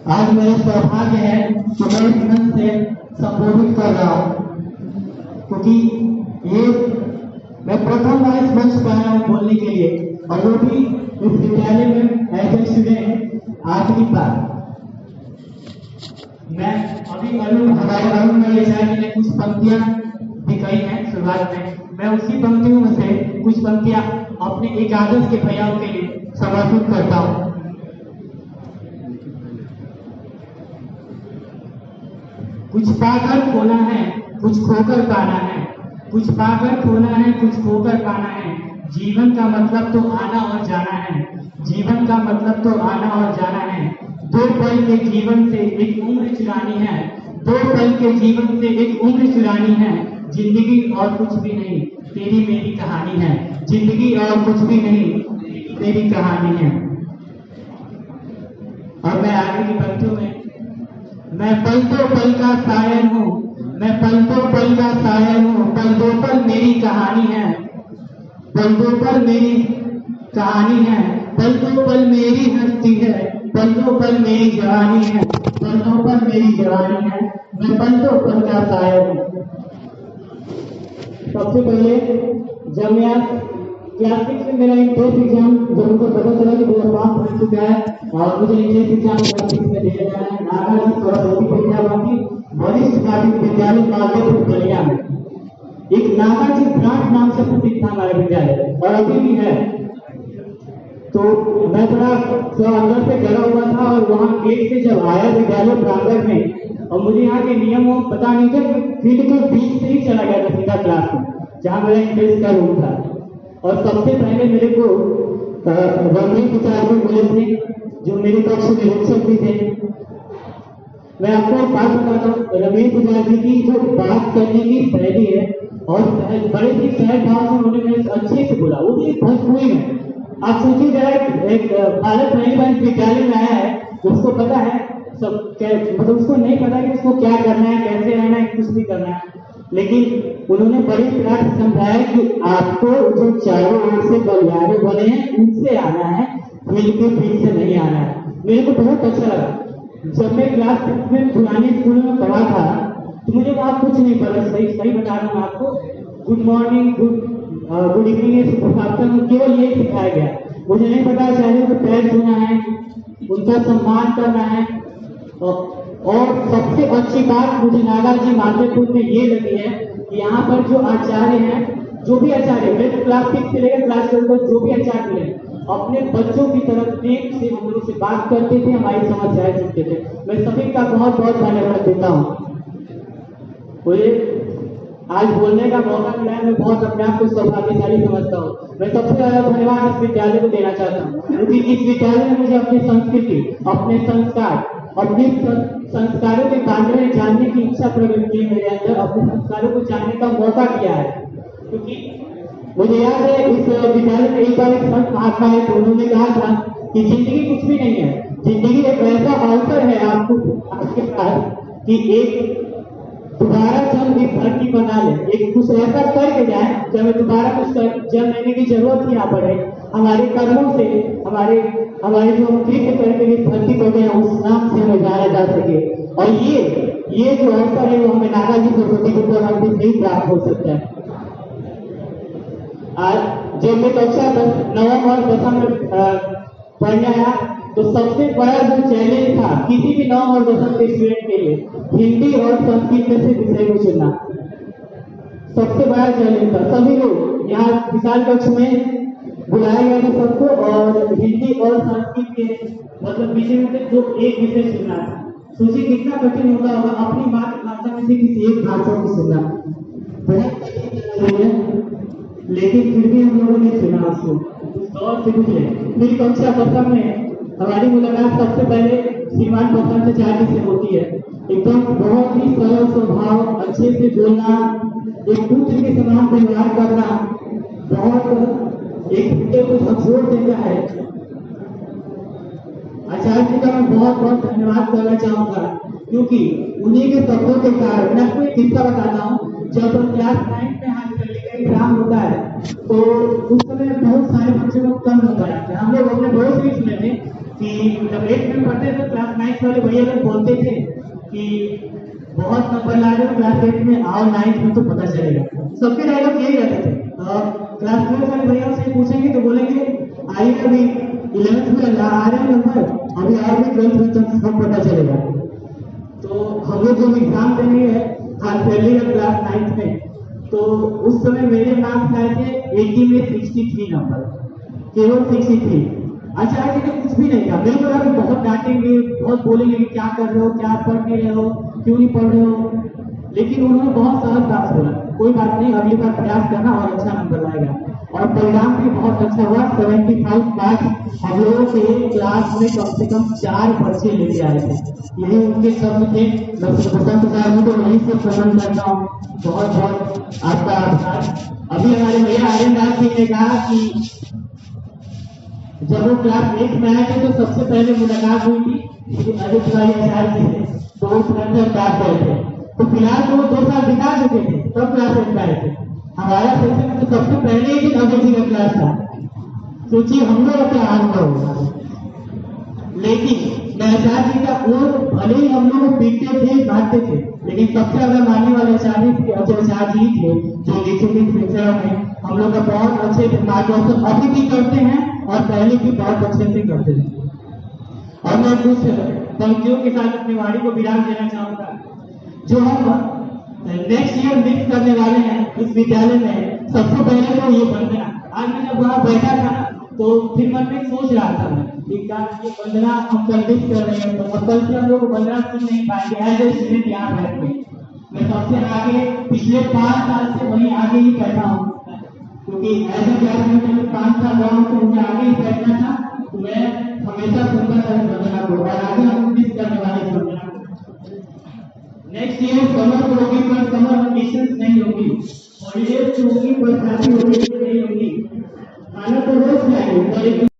आज मेरा सौभाग्य है कि मैं इस मंच से संबोधित कर रहा हूँ, क्योंकि ये मैं प्रथम बार इस मंच पर आया हूँ बोलने के लिए, और वो भी इस विद्यालय में एज ए स्टूडेंट आखिरी बार। मैं अभी हमारे अरुण जी ने कुछ पंक्तियां भी कही हैं शुरुआत में, मैं उसी पंक्तियों में से कुछ पंक्तियां अपने एकादश के भैयाओं के लिए समर्पित करता हूँ। कुछ पाकर खोना है, कुछ खोकर पाना है, कुछ पाकर खोना है, कुछ खोकर पाना है। जीवन का मतलब तो आना और जाना है, जीवन का मतलब तो आना और जाना है। दो पल के जीवन से एक उम्र चुरानी है, दो पल के जीवन से एक उम्र चुरानी है। जिंदगी और कुछ भी नहीं, तेरी मेरी कहानी है। जिंदगी और कुछ भी नहीं, तेरी कहानी है। और मैं आगे की पंक्तियों में, मैं पल दो पल का शायर हूँ, मैं पल दो पल का शायर हूँ। पल दो पल मेरी कहानी है, पल दो पल मेरी कहानी है। पल दो पल मेरी हस्ती है, पल दो पल मेरी जवानी है, पल दो पल मेरी जवानी है। मैं पल दो पल का शायर हूँ। सबसे पहले जब मैं क्लास 6 में मेरा इंट्रेंस एग्जाम जब मुझे पता चला कि मेरा पास हो चुका है और मुझे इंट्रेंस एग्जाम क्लास 6 में देने जाना है, नागा जी सरस्वती विद्यार्थी वरिष्ठ माध्यमिक विद्यालय मालदेपुर बलिया में एक नागा जी ब्रांच नाम से प्रसिद्ध था हमारा विद्यालय, और अभी भी है। तो मैं थोड़ा अंदर से डरा हुआ था, और वहाँ गेट से जब आया विद्यालय प्रांगण में, और मुझे यहाँ के नियमों पता नहीं थे, फील्ड के बीच से ही चला गया था सीधा क्लास में जहाँ मेरा इंट्रेंस का रूम था। और सबसे पहले मेरे को रमेश विचार जी बोले थे, जो मेरे पक्ष में शिक्षक भी थे। मैं आपको एक बात बताता हूँ, रमेश विचार जी की जो बात करने की शैली है और बड़े ही सहज भाव से उन्होंने मेरे अच्छे से बोला, वो भी भोजपुरी में। आप सोचिए जरा, एक बालक पहली बार विद्यालय में आया है, उसको पता है सब मतलब उसको नहीं पता कि उसको क्या करना है, कैसे रहना है, कुछ भी करना है, लेकिन उन्होंने बड़ी प्यार से समझाया कि आपको जो चारों ओर से गलियारे बने हैं उनसे आना है, फील्ड के बीच से नहीं आना है। मेरे को बहुत अच्छा लगा। जब मैं क्लास 6 में पुराने स्कूल में पढ़ा था तो मुझे वहाँ कुछ नहीं पता, सही बता रहा हूँ आपको। Good morning, good evening, good afternoon, केवल यही सिखाया गया। मुझे नहीं पता चेहरे को पैर छूना है, उनका सम्मान करना है। और सबसे अच्छी बात मुझे नागा जी मालदेपुर में ये लगी है कि यहाँ पर जो आचार्य हैं, जो भी आचार्य, मेरे क्लास 6 से लेकर क्लास 12 तक जो भी आचार्य मिले, अपने बच्चों की तरफ प्रेम से हम लोग से बात करते थे, हमारी समस्याएं सुनते थे। मैं सभी का बहुत बहुत धन्यवाद देता हूँ। मुझे आज बोलने का मौका मिला है, मैं बहुत अपने आप को सौभाग्यशाली समझता हूँ। मैं सबसे ज्यादा धन्यवाद इस विद्यालय को देना चाहता हूँ, क्योंकि इस विद्यालय ने मुझे अपनी संस्कृति, अपने संस्कार, अपने संस्कारों के बारे में जानने की इच्छा प्रकट की मेरे अंदर, अपने संस्कारों को जानने का मौका दिया है। क्योंकि मुझे याद है इस विद्यालय में एक बार एक संत महात्मा है, तो उन्होंने कहा था कि जिंदगी कुछ भी नहीं है, जिंदगी एक ऐसा अवसर है आपके पास कि एक दोबारा जन्म इस धरती पर ना ले, एक कुछ ऐसा करके जाए जब दोबारा कुछ जन्म लेने की जरूरत ही ना पड़े। हमारे कर्मों से हमारे जो हम कृत्य करके इस धरती पर गए उस नाम से हमें जाना जा सके। और ये जो अवसर है वो हमें नागा जी सरस्वती विद्यालय से ही प्राप्त हो सकता है। आज जब मैं कक्षा 9 और 10 में पढ़ने आया तो सबसे बड़ा जो चैलेंज था किसी भी 9 और 10 के स्टूडेंट के लिए, हिंदी और संस्कृत में से विषय को चुनना सबसे बड़ा चैलेंज था। सभी लोग यहाँ विशाल कक्ष में बुलाया गया था सबको, और हिंदी और संस्कृत के मतलब विषय में से जो एक विषय चुनना है। सोचिए कितना कठिन होगा अपनी मातृभाषा में से किसी एक भाषा को चुनना, बहुत कठिन है, लेकिन फिर भी हम लोगों ने चुना उसको, उस दौर से गुजरे। फिर कक्षा 10 में हमारी मुलाकात सबसे पहले श्रीमान बसंत आचार्य से होती है। एकदम बहुत ही सरल स्वभाव, अच्छे से बोलना, एक पुत्र के समान व्यवहार करना, बहुत एक दूसरे को सपोर्ट देता है। आचार्य जी का मैं बहुत बहुत धन्यवाद करना चाहूंगा, क्योंकि उन्हीं के शब्दों के कारण। मैं आपको एक किस्सा बताता हूँ। जब क्लास 9 में हाजिरी का एग्जाम होता है तो उस समय बहुत सारे बच्चे लोग कम होता है, हम लोग अपने बहुत भी सुने थे कि जब 8th में पढ़ते तो क्लास 9 वाले भैया लोग बोलते थे कि बहुत नंबर ला रहे हो क्लास 8 में, आओ 9th में तो पता चलेगा। सबके डायलॉग यही रहते थे। क्लास 12 वाले भैया से पूछेंगे तो बोलेंगे आइए अभी 11th में आ रहे हैं नंबर, अभी और भी 12th में तक सब पता चलेगा। तो हम लोग जब एग्जाम देने हैं हाल पहले क्लास 9th में, तो उस समय मेरे मार्क्स आए थे 80 में 63 नंबर, केवल 63। आचार्य जी ने कुछ भी नहीं कहा। मेरे को लगा बहुत डांटेंगे, बहुत बोलेंगे कि क्या कर रहे हो, क्या पढ़ नहीं रहे हो, क्यों नहीं पढ़ रहे हो, लेकिन उन्होंने बहुत सरल बात बोला, कोई बात नहीं, अगली बार प्रयास करना और अच्छा नंबर लाएगा। और परिणाम भी बहुत अच्छा हुआ। 75 मार्क्स हम लोगों के क्लास में कम से कम 4 बच्चे लेके आए थे। यही उनके शब्द थे। मैं बसंत साहब को वहीं से प्रणाम करता हूँ, बहुत बहुत आपका आभार। अभी हमारे भैया आर्यनदास सिंह ने कहा कि जब वो क्लास 8 में आए थे तो सबसे पहले मुलाकात हुई थी आदित्य भाई आचार्य जी से, तो वो तुरंत बात करे थे। तो फिलहाल तो वो 2 साल बिता चुके थे, तब क्लास 8 में आए थे। हमारा सेक्शन में तो सबसे पहले ही अजय जी का क्लास था। सोचिए हम लोग क्या हाल होगा। लेकिन आचार्य जी का वो भले ही हम लोग पीटते थे, मारते थे, लेकिन सबसे ज्यादा मानने वाले आचार्य जी थे जो लिखित शिक्षा में हम लोग का बहुत अच्छे मार्गदर्शन अभी भी करते हैं और पहले भी बहुत अच्छे से करते थे। और मैं कुछ पंक्तियों के साथ अपनी वाणी को विराम देना चाहूंगा। जो हम नेक्स्ट ईयर मिक्स करने वाले हैं इस विद्यालय में, सबसे पहले तो ये वंदना। आज मैं जब वहां बैठा था तो फिर मन में सोच रहा था मैं कि ये वंदना हम कल मिक्स कर रहे हैं, तो कल से हम लोग वंदना सुन नहीं पाएंगे एज ए स्टूडेंट यहाँ बैठ के। मैं सबसे आगे पिछले 5 साल से वहीं आगे ही बैठा हूँ, क्योंकि एज ए क्लासमेट में 5 साल रहा हूँ, तो मुझे आगे ही बैठना था। तो मैं हमेशा सुनता था इस वंदना को, और आगे हम मिस करने वाले इस वंदना को। नेक्स्ट ईयर समर होगी पर समर कंडीशंस नहीं होगी, हॉलीडेज होगी पर शादी होगी नहीं होगी, खाना तो रोज खाएंगे।